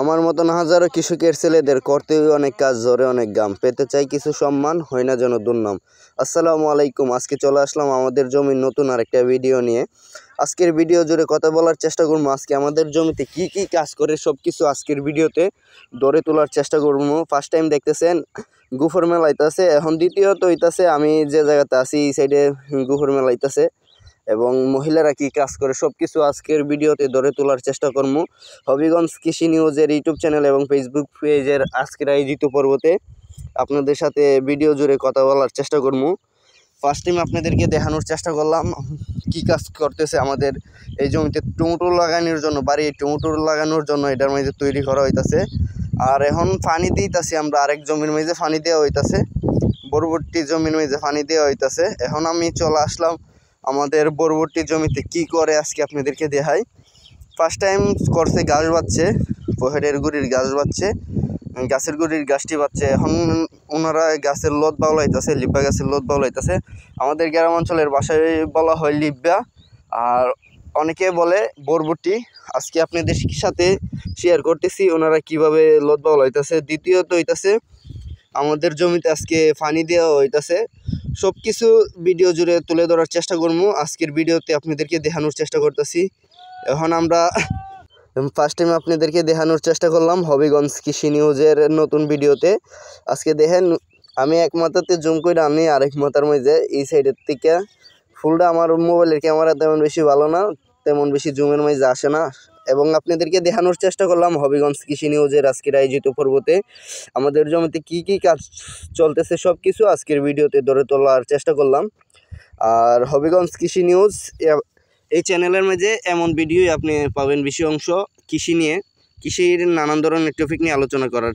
আমার মতন হাজারো কৃষকের ছেলেদের করতে অনেক কাজ, ঝরে অনেক ঘাম, পেতে চাই কিছু সম্মান, হয় না যেন দুর্নাম। আসসালামু আলাইকুম। আজকে চলে আসলাম আমাদের জমির নতুন আরেকটা ভিডিও নিয়ে। আজকের ভিডিও জুড়ে কথা বলার চেষ্টা করবো আজকে আমাদের জমিতে কি কি কাজ করে সব কিছু আজকের ভিডিওতে ধরে তোলার চেষ্টা করবো। ফার্স্ট টাইম দেখতেছেন গুফর মেলা হইতাছে, এখন দ্বিতীয়ত হইতাছে আমি যে জায়গাতে আছি এই সাইডে গুফর মেলা হইতাছে এবং মহিলারা কি কাজ করে সব কিছু আজকের ভিডিওতে ধরে তোলার চেষ্টা করবো। হবিগঞ্জ কৃষি নিউজের ইউটিউব চ্যানেল এবং ফেসবুক পেজের আজকের আয়োজিত পর্বতে আপনাদের সাথে ভিডিও জুড়ে কথা বলার চেষ্টা করবো। ফার্স্ট টাইম আপনাদেরকে দেখানোর চেষ্টা করলাম কি কাজ করতেছে আমাদের এই জমিতে টমেটো লাগানোর জন্য, বাড়ি টমেটো লাগানোর জন্য এটার মধ্যে তৈরি করা হইতাছে। আর এখন পানি দিতেছি আমরা, আরেক জমির মধ্যে পানি দেওয়া হইতাছে, বরবর্তী জমির মধ্যে পানি দেওয়া হইতাছে। এখন আমি চলে আসলাম আমাদের বরবর্তী জমিতে কি করে আজকে আপনাদেরকে দেখাই। ফার্স্ট টাইম করছে গাছ বাচ্ছে, পহেড়ের গুড়ির গাছ বাচ্ছে, গাছের গুড়ির গাছটি বাচ্ছে। এখন ওনারা গাছের লোদ বাউলাইতেছে, লিব্বা গাছের লোদ বাউলাইতেছে। আমাদের গ্রাম অঞ্চলের ভাষায় বলা হয় লিব্বা, আর অনেকে বলে বরবটি। আজকে আপনাদের সাথে শেয়ার করতেছি ওনারা কিভাবে লোদ বাউলাইতেছে। দ্বিতীয়ত হইতাছে আমাদের জমিতে আজকে পানি দেওয়া হইতাছে। সব কিছু ভিডিও জুড়ে তুলে ধরার চেষ্টা করবো আজকের ভিডিওতে, আপনাদেরকে দেখানোর চেষ্টা করতেছি। এখন আমরা ফার্স্ট টাইম আপনাদেরকে দেখানোর চেষ্টা করলাম হবিগঞ্জ কৃষি নিউজের নতুন ভিডিওতে। আজকে দেখেন আমি এক মাথাতে জুম করে আনি, আরেক মাথার মধ্যে এই সাইডের থেকে ফুলটা, আমার মোবাইলের ক্যামেরা তেমন বেশি ভালো না, তেমন বেশি জুমের মধ্যে আসে না, এবং আপনাদেরকে দেখানোর চেষ্টা করলাম হবিগঞ্জ কৃষি নিউজের আজকের আয়োজিত পর্বতে আমাদের জমিতে কি কি কাজ চলতেছে সব কিছু আজকের ভিডিওতে ধরে তোলার চেষ্টা করলাম। আর হবিগঞ্জ কৃষি নিউজ এই চ্যানেলের মধ্যে এমন ভিডিওই আপনি পাবেন বেশি অংশ কৃষি নিয়ে, কৃষির নানান ধরনের টপিক নিয়ে আলোচনা করার